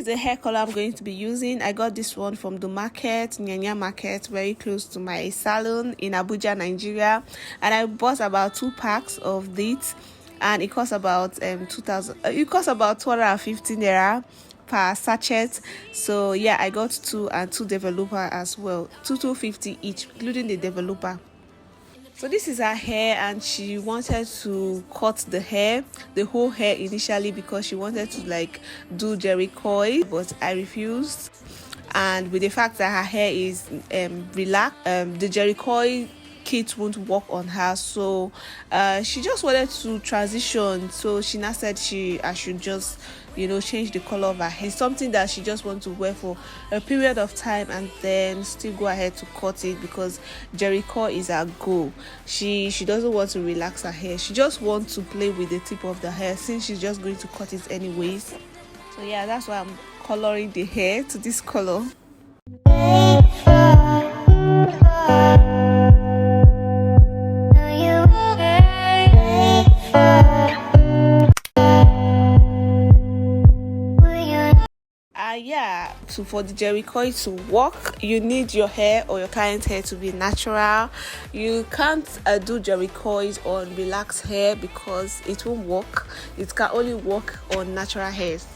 is the hair color I'm going to be using. I got this one from the market, Nyanya Market, very close to my salon in Abuja, Nigeria, and I bought about 2 packs of it, and it costs about 2,000. It costs about 215 naira per sachet. So yeah, I got 2 and 2 developer as well, 250 each, including the developer. So this is her hair, and she wanted to cut the hair, the whole hair initially, because she wanted to like do jerry coil, but I refused. And with the fact that her hair is relaxed, the jerry coil kit won't work on her, so she just wanted to transition. So she now said I should just, you know, change the color of her hair. It's something that she just wants to wear for a period of time and then still go ahead to cut it, because jerry coil is her goal. She doesn't want to relax her hair, she just wants to play with the tip of the hair, since she's just going to cut it anyways. So yeah, that's why I'm coloring the hair to this color. Yeah, so for the jerry coil to work, you need your hair or your client's hair to be natural. You can't do jerry coils on relaxed hair because it won't work. It can only work on natural hairs.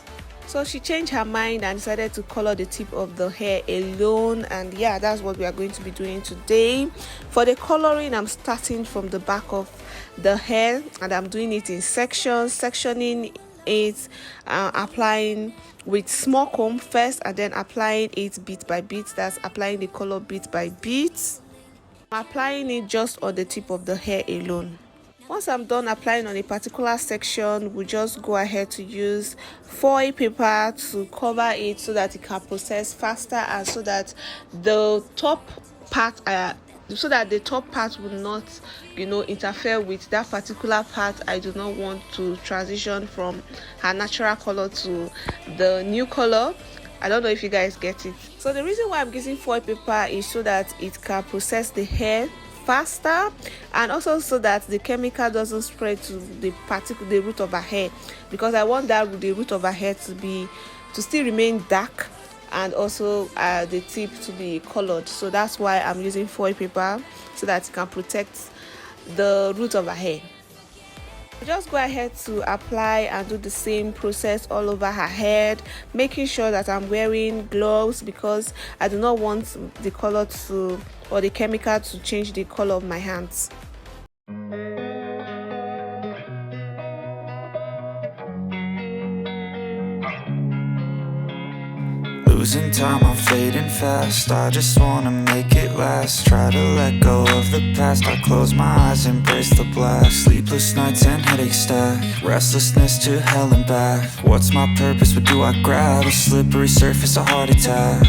So she changed her mind and decided to color the tip of the hair alone, and yeah, that's what we are going to be doing today. For the coloring, I'm starting from the back of the hair, and I'm doing it in sections, sectioning it, applying with small comb first, and then applying it bit by bit. That's applying the color bit by bit. I'm applying it just on the tip of the hair alone. Once I'm done applying on a particular section, we just go ahead to use foil paper to cover it so that it can process faster, and so that the top part will not, you know, interfere with that particular part. I do not want to transition from her natural color to the new color. I don't know if you guys get it. So the reason why I'm using foil paper is so that it can process the hair faster, and also so that the chemical doesn't spread to the root of her hair, because I want the root of her hair to still remain dark, and also the tip to be colored. So that's why I'm using foil paper, so that it can protect the root of her hair. Just go ahead to apply and do the same process all over her head, making sure that I'm wearing gloves, because I do not want the color or the chemical to change the color of my hands. Losing time, I'm fading fast. I just wanna make it last. Try to let go of the past. I close my eyes, embrace the blast. Sleepless nights and headaches stack. Restlessness to hell and back. What's my purpose? What do I grab? A slippery surface, a heart attack.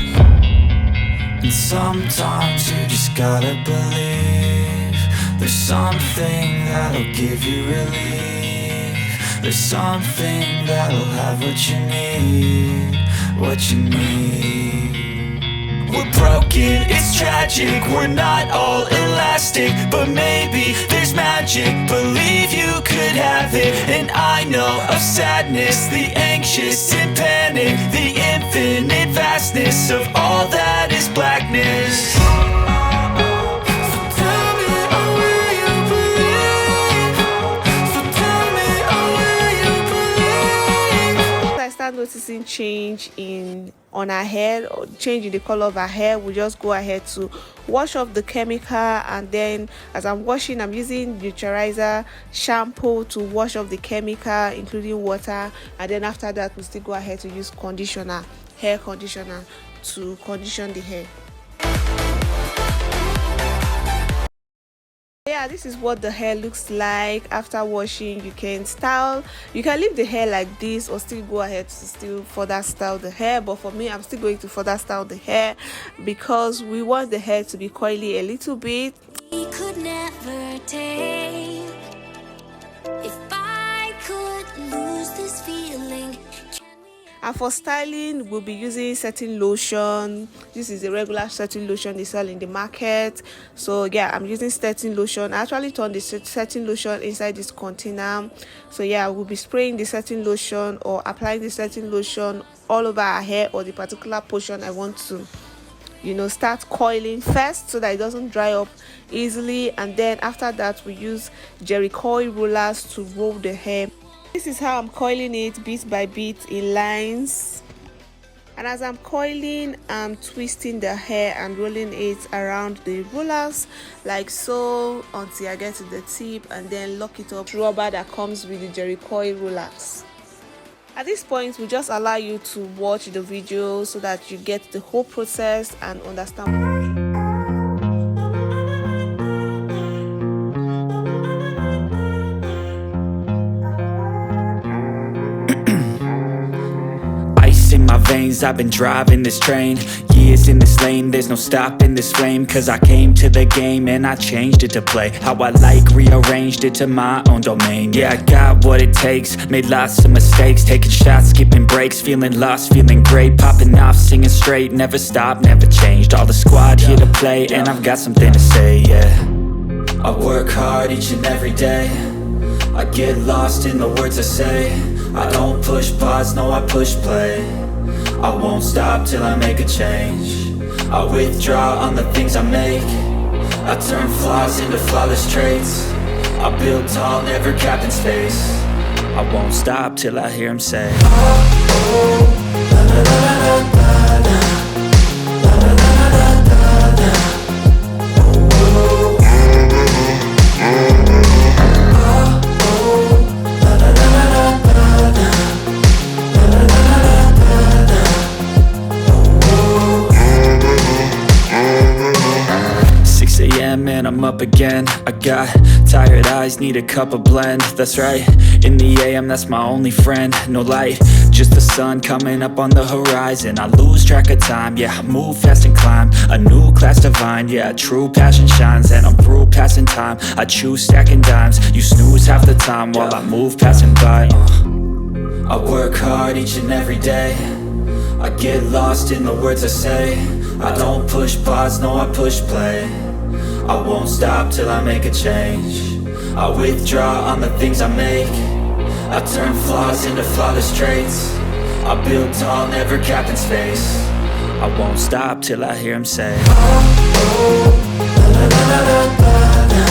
And sometimes you just gotta believe there's something that'll give you relief. There's something that'll have what you need. What you need. We're broken, it's tragic. We're not all elastic, but maybe there's magic. Believe you could have it. And I know of sadness, the anxious and panic, the infinite vastness of all that is blackness. Noticing change on her hair, or change in the color of her hair, we just go ahead to wash off the chemical, and then as I'm washing, I'm using neutralizer shampoo to wash off the chemical, including water, and then after that we still go ahead to use conditioner, hair conditioner, to condition the hair. Yeah, this is what the hair looks like after washing. You can leave the hair like this, or still go ahead to still further style the hair, but for me, I'm still going to further style the hair because we want the hair to be coily a little bit. We could never take. If I could lose this feeling. And for styling, we'll be using setting lotion. This is a regular setting lotion they sell in the market. So yeah, I'm using setting lotion. I actually turned the setting lotion inside this container. So yeah, we'll be spraying the setting lotion or applying the setting lotion all over our hair or the particular portion I want to, you know, start coiling first so that it doesn't dry up easily. And then after that, we use jerry coil rollers to roll the hair. This is how I'm coiling it bit by bit in lines. And as I'm coiling, I'm twisting the hair and rolling it around the rollers like so until I get to the tip, and then lock it up rubber that comes with the jerry coil rollers. At this point, we just allow you to watch the video so that you get the whole process and understand. In my veins, I've been driving this train. Years in this lane, there's no stopping this flame. Cause I came to the game and I changed it to play how I like, rearranged it to my own domain. Yeah, I got what it takes, made lots of mistakes, taking shots, skipping breaks, feeling lost, feeling great, popping off, singing straight, never stopped, never changed. All the squad here to play, and I've got something to say, yeah. I work hard each and every day, I get lost in the words I say. I don't push pause, no I push play. I won't stop till I make a change. I withdraw on the things I make. I turn flaws into flawless traits. I build tall, never capped in space. I won't stop till I hear him say, oh, oh, la, la, la, la, la, la. And I'm up again. I got tired eyes, need a cup of blend. That's right, in the AM, that's my only friend. No light, just the sun coming up on the horizon. I lose track of time, yeah, I move fast and climb a new class divine, yeah, true passion shines. And I'm through passing time, I choose stacking dimes. You snooze half the time while I move passing by. I work hard each and every day, I get lost in the words I say. I don't push pause, no I push play. I won't stop till I make a change. I withdraw on the things I make. I turn flaws into flawless traits. I build tall, never capped in space. I won't stop till I hear him say, oh, oh, la, la, la, la, la, la.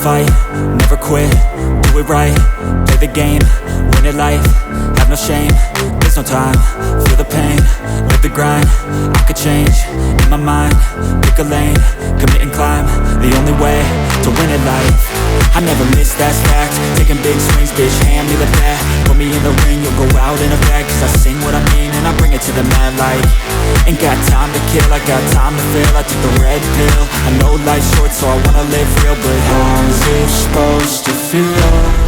Fight, never quit, do it right, play the game, win it life, have no shame, there's no time, feel the pain, live the grind, I could change, in my mind, pick a lane, commit and climb, the only way to win it life. I never miss, that's fact, taking big swings, bitch, hand me the bat, put me in the ring, you'll go out in a bag, cause I sing what I mean and I bring it to the mad light. Ain't got time to kill, I got time to feel, I took the red pill, I know life's short so I wanna live real, but how's it supposed to feel?